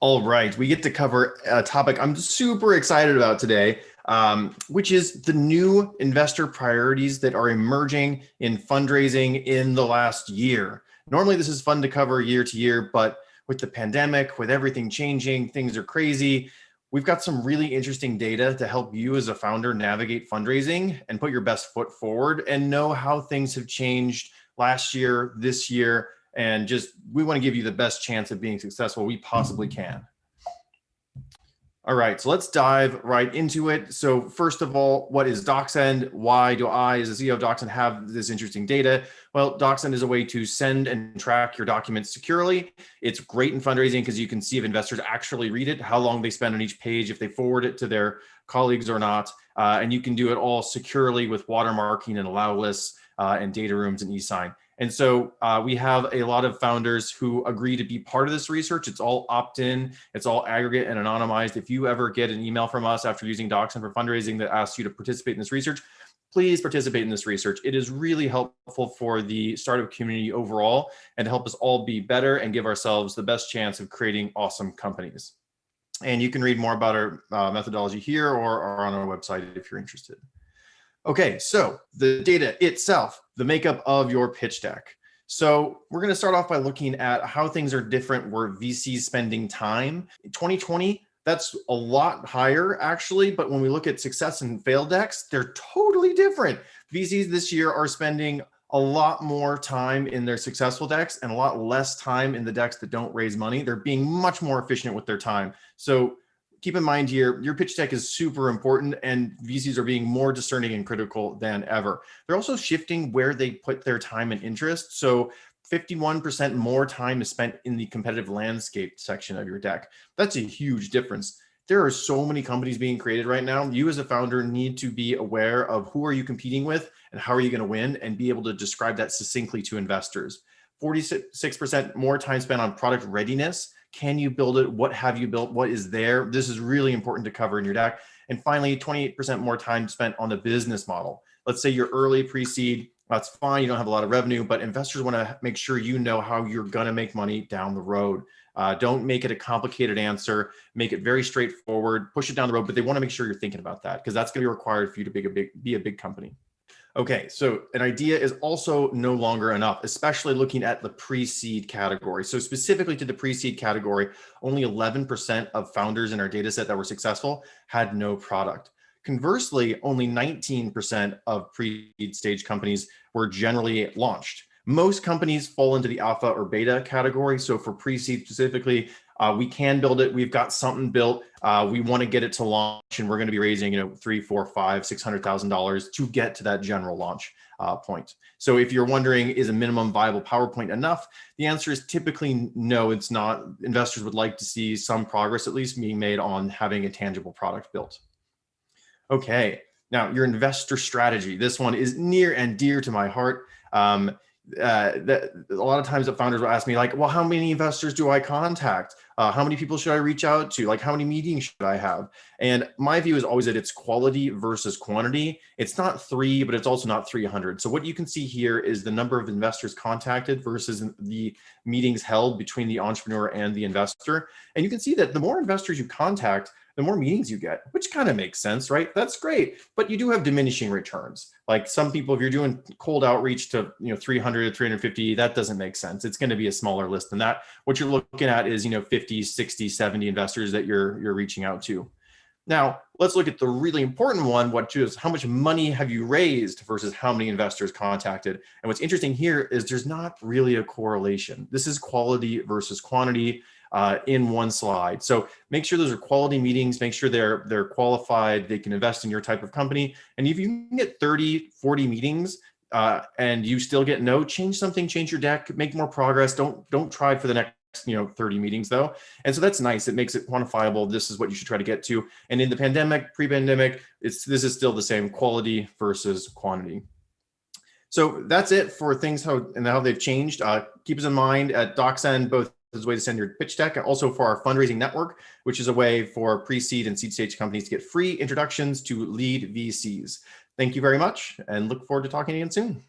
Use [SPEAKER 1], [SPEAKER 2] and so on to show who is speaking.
[SPEAKER 1] All right, we get to cover a topic I'm super excited about today, which is the new investor priorities that are emerging in fundraising in the last year. Normally, this is fun to cover year to year, but with the pandemic, with everything changing, things are crazy. We've got some really interesting data to help you as a founder navigate fundraising and put your best foot forward and know how things have changed last year, this year, and just we want to give you the best chance of being successful we possibly can. All right, so let's dive right into it. So first of all, what is DocSend? Why do I, as the CEO of DocSend, have this interesting data? Well, DocSend is a way to send and track your documents securely. It's great in fundraising because you can see if investors actually read it, how long they spend on each page, if they forward it to their colleagues or not. And you can do it all securely with watermarking and allow lists and data rooms and eSign. And so we have a lot of founders who agree to be part of this research. It's all opt-in, it's all aggregate and anonymized. If you ever get an email from us after using DocSend for fundraising that asks you to participate in this research, please participate in this research. It is really helpful for the startup community overall and to help us all be better and give ourselves the best chance of creating awesome companies. And you can read more about our methodology here or on our website if you're interested. Okay, so the data itself, the makeup of your pitch deck. So we're going to start off by looking at how things are different where VCs spending time. In 2020, that's a lot higher actually, but when we look at success and fail decks, they're totally different. VCs this year are spending a lot more time in their successful decks and a lot less time in the decks that don't raise money. They're being much more efficient with their time. So keep in mind here, your pitch deck is super important and VCs are being more discerning and critical than ever. They're also shifting where they put their time and interest. So 51% more time is spent in the competitive landscape section of your deck. That's a huge difference. There are so many companies being created right now. You as a founder need to be aware of who are you competing with and how are you going to win and be able to describe that succinctly to investors. 46% more time spent on product readiness. Can you build it? What have you built? What is there? This is really important to cover in your deck. And finally, 28% more time spent on the business model. Let's say you're early pre-seed. That's fine. You don't have a lot of revenue, but investors want to make sure you know how you're going to make money down the road. Don't make it a complicated answer. Make it very straightforward. Push it down the road, but they want to make sure you're thinking about that because that's going to be required for you to be a big company. Okay, so an idea is also no longer enough, especially looking at the pre-seed category. So specifically to the pre-seed category, only 11% of founders in our data set that were successful had no product. Conversely, only 19% of pre-seed stage companies were generally launched. Most companies fall into the alpha or beta category. So for pre-seed specifically, we can build it. We've got something built. We want to get it to launch, and we're going to be raising, $300,000, $400,000, $500,000, $600,000 to get to that general launch point. So if you're wondering, is a minimum viable PowerPoint enough? The answer is typically no, it's not. Investors would like to see some progress at least being made on having a tangible product built. Okay, now your investor strategy. This one is near and dear to my heart. A lot of times that founders will ask me like, well, how many investors do I contact? How many people should I reach out to? Like, how many meetings should I have? And my view is always that it's quality versus quantity. It's not 3, but it's also not 300. So what you can see here is the number of investors contacted versus the meetings held between the entrepreneur and the investor. And you can see that the more investors you contact, the more meetings you get, which kind of makes sense, right? That's great, but you do have diminishing returns. Like some people, if you're doing cold outreach to 300, 350, that doesn't make sense. It's going to be a smaller list than that. What you're looking at is 50, 60, 70 investors that you're reaching out to. Now, let's look at the really important one, which is how much money have you raised versus how many investors contacted. And what's interesting here is there's not really a correlation. This is quality versus quantity in one slide. So make sure those are quality meetings, make sure they're qualified, they can invest in your type of company. And if you can get 30, 40 meetings and you still get no, change something, change your deck, make more progress. Don't try for the next 30 meetings though. And so that's nice. It makes it quantifiable. This is what you should try to get to. And in the pandemic, pre-pandemic, this is still the same quality versus quantity. So that's it for things how they've changed. Keep us in mind at DocSend, both as a way to send your pitch deck, and also for our fundraising network, which is a way for pre-seed and seed stage companies to get free introductions to lead VCs. Thank you very much and look forward to talking again soon.